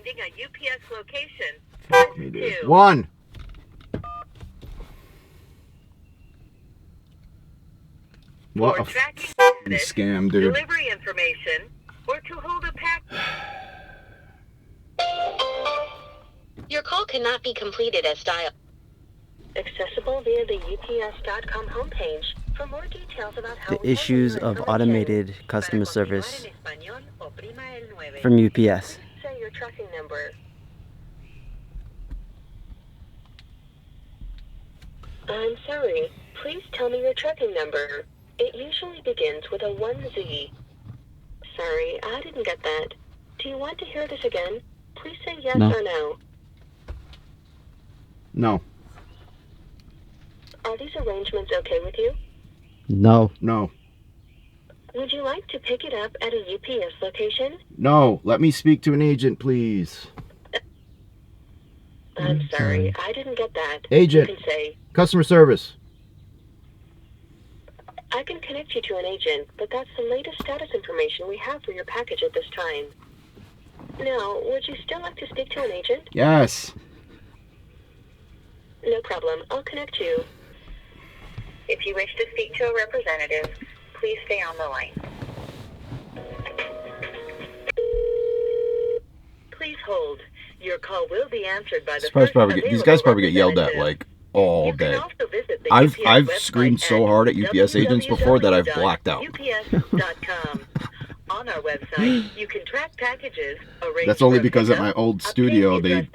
finding a UPS location, press 2. 1. What a tracking scam, dude. Delivery information, or to hold a pack. Your call cannot be completed as dialed. Accessible via the UPS.com homepage. For more details about how The issues of automated customer service from UPS. Say your tracking number. I'm sorry. Please tell me your tracking number. It usually begins with a 1Z. Sorry, I didn't get that. Do you want to hear this again? Please say yes or no. No. Are these arrangements okay with you? No. No. Would you like to pick it up at a UPS location? No. Let me speak to an agent, please. I'm sorry, I didn't get that. Agent. You can say, Customer service. I can connect you to an agent, but that's the latest status information we have for your package at this time. Now, would you still like to speak to an agent? Yes. No problem. I'll connect you. If you wish to speak to a representative, please stay on the line. Please hold. Your call will be answered by the first These guys probably get yelled at like all day. I've screamed so hard at UPS agents before that I've blacked out. UPS.com. On our website, you can track packages. That's only because at my old studio they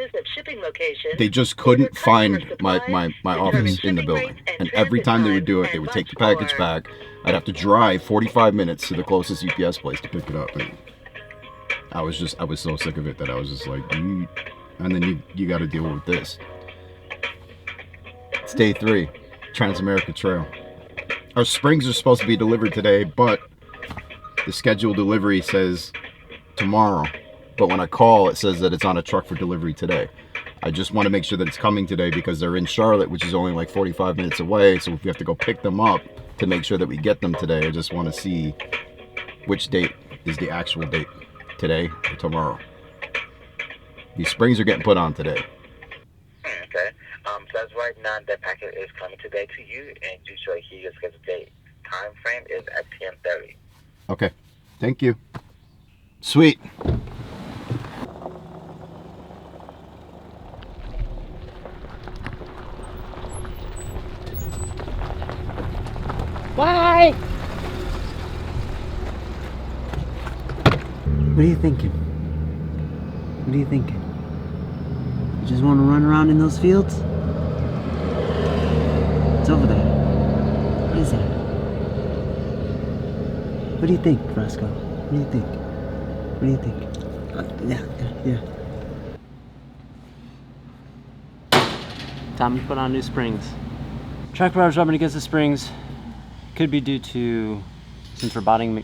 just couldn't find my office in the building, and every time they would do it, they would take the package back. I'd have to drive 45 minutes to the closest UPS place to pick it up. And I was so sick of it that I was just like, and then you got to deal with this. It's day 3, Trans-America Trail. Our springs are supposed to be delivered today, but the scheduled delivery says tomorrow. But when I call, it says that it's on a truck for delivery today. I just want to make sure that it's coming today because they're in Charlotte, which is only like 45 minutes away. So if we have to go pick them up to make sure that we get them today, I just want to see which date is the actual date, today or tomorrow. These springs are getting put on today. Okay. So as right now, the packet is coming today to you, and usually he just gets a date. Time frame is at 10:30. Okay. Thank you. Sweet. Why? What are you thinking? What are you thinking? You just want to run around in those fields? It's over there. What is that? What do you think, Frasco? What do you think? What do you think? Yeah. Time to put on new springs. Track power's rubbing against the springs. Could be due to, since we're bottoming. It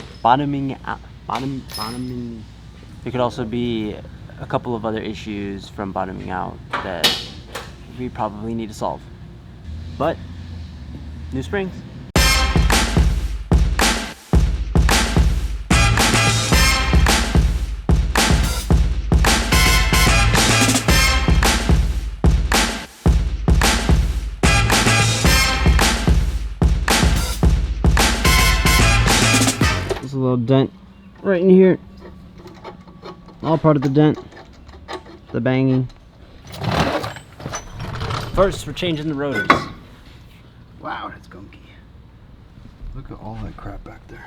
could also be a couple of other issues from bottoming out that we probably need to solve. But new springs. There's a little dent right in here. All part of the dent. The banging. First, we're changing the rotors. Wow, that's gunky. Look at all that crap back there.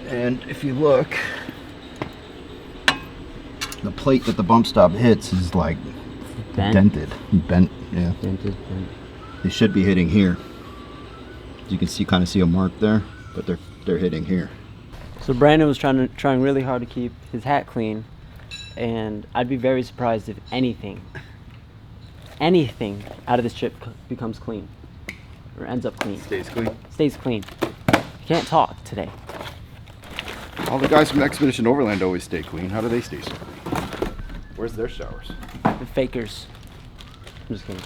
And if you look, the plate that the bump stop hits is like dented. Bent, yeah. Dented. They should be hitting here. You can see, kind of see a mark there, but they're hitting here. So Brandon was trying really hard to keep his hat clean, and I'd be very surprised if anything out of this trip becomes clean, or ends up clean. Stays clean. Stays clean. You can't talk today. All the guys from Expedition Overland always stay clean. How do they stay so clean? Where's their showers? The fakers. I'm just kidding.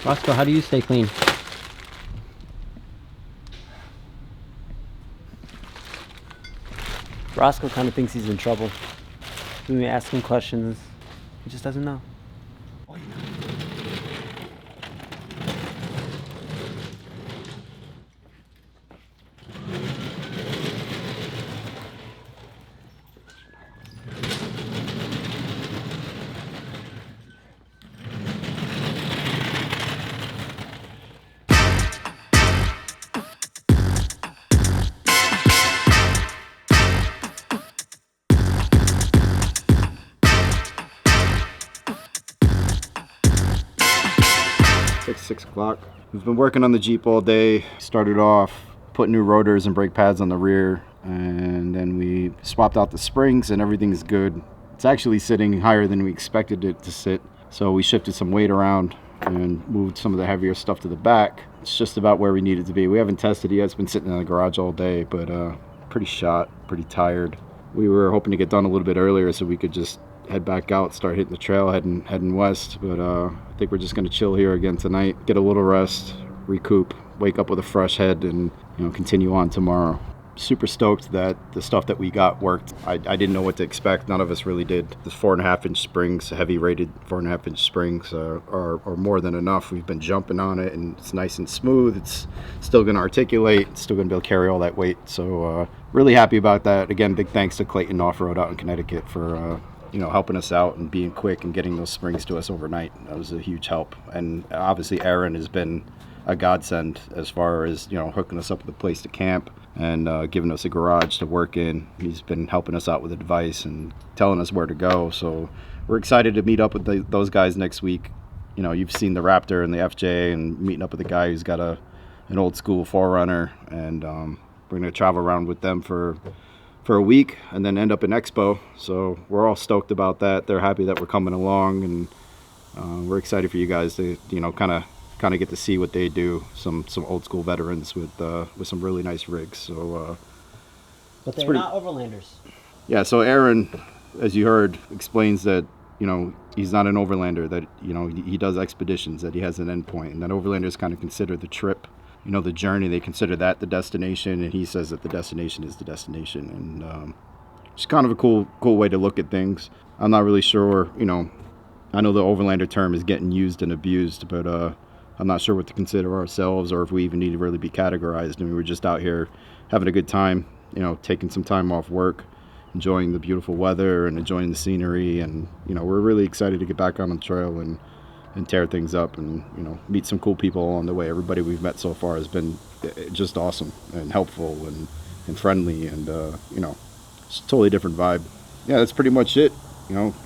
Roscoe, how do you stay clean? Roscoe kind of thinks he's in trouble. When we ask him questions, he just doesn't know. 6 o'clock. We've been working on the Jeep all day. Started off putting new rotors and brake pads on the rear, and then we swapped out the springs and everything's good. It's actually sitting higher than we expected it to sit, so we shifted some weight around and moved some of the heavier stuff to the back. It's just about where we need it to be. We haven't tested it yet. It's been sitting in the garage all day, but pretty shot, pretty tired. We were hoping to get done a little bit earlier so we could just head back out, start hitting the trail, heading west, but I think we're just going to chill here again tonight, get a little rest, recoup, wake up with a fresh head, and continue on tomorrow. Super stoked that the stuff that we got worked. I didn't know what to expect. None of us really did. The 4.5-inch springs, heavy rated 4.5-inch springs are more than enough. We've been jumping on it and it's nice and smooth. It's still going to articulate. It's still going to be able to carry all that weight. So really happy about that. Again, big thanks to Clayton Off Road out in Connecticut for helping us out and being quick and getting those springs to us overnight. That was a huge help. And obviously Aaron has been a godsend as far as hooking us up with a place to camp and giving us a garage to work in. He's been helping us out with advice and telling us where to go. So we're excited to meet up with those guys next week. You've seen the Raptor and the FJ, and meeting up with a guy who's got an old school 4Runner, and we're going to travel around with them for a week and then end up in Expo. So we're all stoked about that. They're happy that we're coming along, and we're excited for you guys to kind of get to see what they do. Some old school veterans with some really nice rigs. So but they're not overlanders. Yeah, so Aaron, as you heard, explains that he's not an overlander, that he does expeditions, that he has an endpoint, and that overlanders kind of consider the trip, the journey, they consider that the destination, and he says that the destination is the destination. And it's kind of a cool way to look at things. I'm not really sure, I know the overlander term is getting used and abused, but I'm not sure what to consider ourselves, or if we even need to really be categorized. I mean, we're just out here having a good time, taking some time off work, enjoying the beautiful weather and enjoying the scenery, and we're really excited to get back on the trail and tear things up and meet some cool people along the way. Everybody we've met so far has been just awesome and helpful and friendly, and it's a totally different vibe. Yeah, that's pretty much it.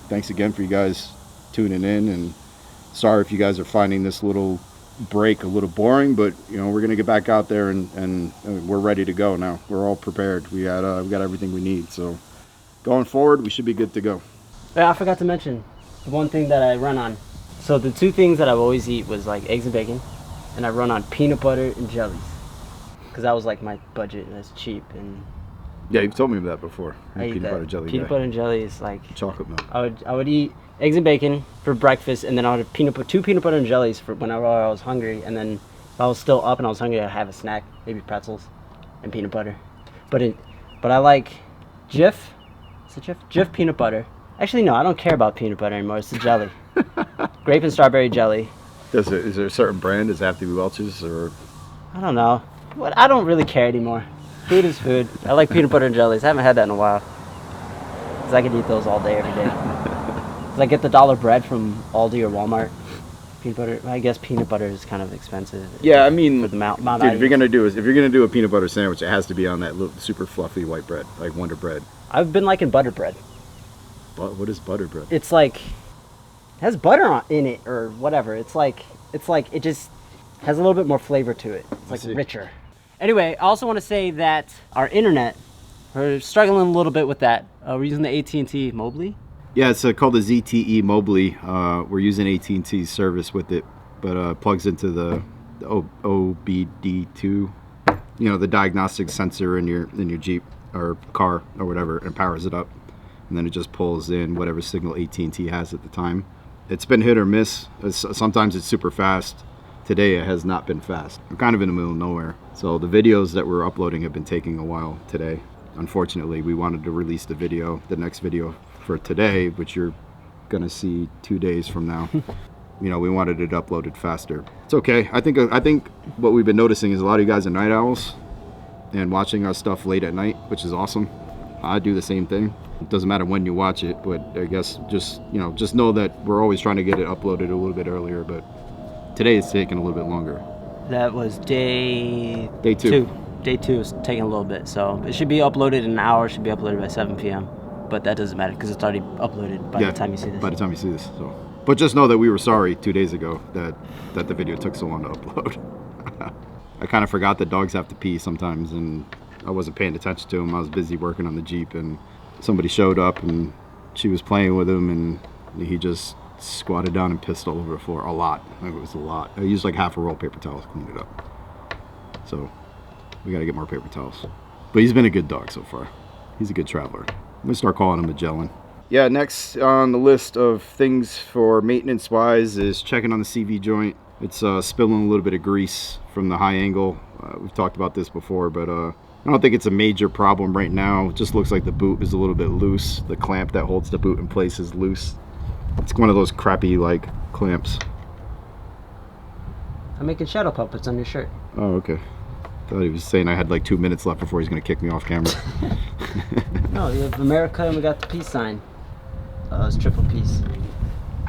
Thanks again for you guys tuning in, and sorry if you guys are finding this little break a little boring, but we're gonna get back out there and we're ready to go now. We're all prepared. We got everything we need, so going forward we should be good to go. Yeah, I forgot to mention the one thing that I run on. So the two things that I always eat was like eggs and bacon, and I run on peanut butter and jellies, because that was like my budget and it's cheap. And yeah, you've told me that before. I eat peanut that. butter jelly Peanut butter and jelly is like chocolate milk. I would eat eggs and bacon for breakfast, and then I would have two peanut butter and jellies for whenever I was hungry, and then if I was still up and I was hungry, I'd have a snack, maybe pretzels and peanut butter. But I like Jif. Is it Jif? Jif peanut butter. Actually, no, I don't care about peanut butter anymore. It's the jelly. Grape and strawberry jelly. Is there a certain brand? Does it have to be Welch's, or? I don't know. But I don't really care anymore. Food is food. I like peanut butter and jellies. I haven't had that in a while, because I could eat those all day, every day. I get the dollar bread from Aldi or Walmart. Peanut butter. I guess peanut butter is kind of expensive. Yeah, I mean, for the amount dude, if you're gonna do a peanut butter sandwich, it has to be on that little super fluffy white bread, like Wonder Bread. I've been liking butter bread. What is butter bread? It's like, it has butter in it or whatever. It's like it just has a little bit more flavor to it. It's like richer. Anyway, I also want to say that our internet, we're struggling a little bit with that. We're using the AT&T Mobley. Yeah, it's called the ZTE Mobley. We're using AT&T's service with it, but it plugs into the OBD2, the diagnostic sensor in your Jeep or car or whatever, and powers it up, and then it just pulls in whatever signal AT&T has at the time. It's been hit or miss. Sometimes it's super fast. Today it has not been fast. We're kind of in the middle of nowhere, so the videos that we're uploading have been taking a while today. unfortunately, we wanted to release the next video for today, which you're gonna see 2 days from now. You know, we wanted it uploaded faster. It's okay. I think what we've been noticing is a lot of you guys are night owls and watching our stuff late at night, which is awesome. I do the same thing. It doesn't matter when you watch it, but I guess just know that we're always trying to get it uploaded a little bit earlier, but today it's taking a little bit longer. That was day 2. Day 2 is taking a little bit, so it should be uploaded in an hour. It should be uploaded by 7 p.m. But that doesn't matter because it's already uploaded by the time you see this. By the time you see this, so. But just know that we were sorry 2 days ago that the video took so long to upload. I kind of forgot that dogs have to pee sometimes, and I wasn't paying attention to him. I was busy working on the Jeep, and somebody showed up, and she was playing with him, and he just squatted down and pissed all over the floor. A lot. It was a lot. I used like half a roll of paper towels to clean it up. So we got to get more paper towels. But he's been a good dog so far. He's a good traveler. I'm going to start calling him Magellan. Yeah, next on the list of things for maintenance-wise is checking on the CV joint. It's spilling a little bit of grease from the high angle. We've talked about this before, but I don't think it's a major problem right now. It just looks like the boot is a little bit loose. The clamp that holds the boot in place is loose. It's one of those crappy, like, clamps. I'm making shadow puppets on your shirt. Oh, okay. Thought he was saying I had like 2 minutes left before he's going to kick me off camera. No, you have America and we got the peace sign. It's triple peace.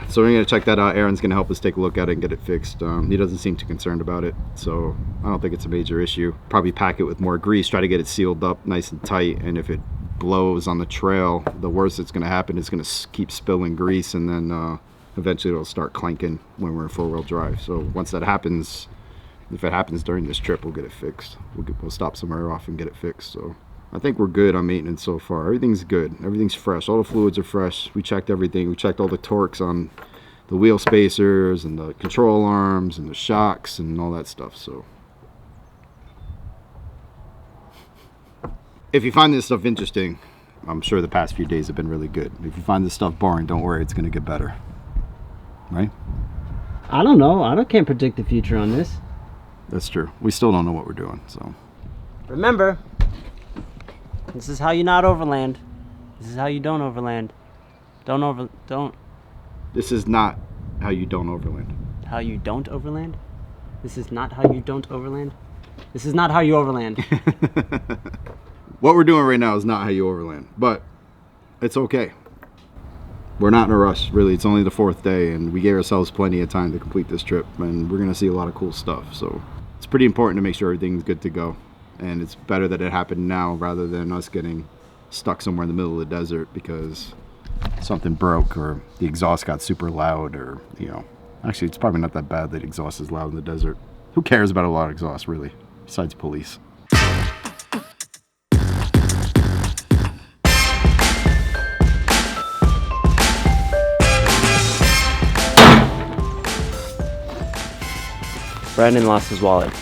So we're going to check that out. Aaron's going to help us take a look at it and get it fixed. He doesn't seem too concerned about it, so I don't think it's a major issue. Probably pack it with more grease, try to get it sealed up nice and tight, and if it blows on the trail, the worst that's going to happen is going to keep spilling grease, and then eventually it'll start clanking when we're in four-wheel drive. So once that happens, if it happens during this trip, we'll get it fixed. We'll stop somewhere off and get it fixed. So I think we're good on maintenance so far. Everything's good. Everything's fresh. All the fluids are fresh. We checked everything. We checked all the torques on the wheel spacers and the control arms and the shocks and all that stuff. So if you find this stuff interesting, I'm sure the past few days have been really good. If you find this stuff boring, don't worry, it's going to get better. Right? I don't know. I can't predict the future on this. That's true. We still don't know what we're doing, so. Remember, this is how you not overland. This is how you don't overland. Don't. This is not how you don't overland. How you don't overland? This is not how you don't overland? This is not how you overland. What we're doing right now is not how you overland, but it's okay. We're not in a rush, really. It's only the 4th day, and we gave ourselves plenty of time to complete this trip, and we're going to see a lot of cool stuff. So it's pretty important to make sure everything's good to go, and it's better that it happened now rather than us getting stuck somewhere in the middle of the desert because something broke or the exhaust got super loud, or, you know, actually it's probably not that bad that exhaust is loud in the desert. Who cares about a lot of exhaust, really, besides police? Brandon lost his wallet.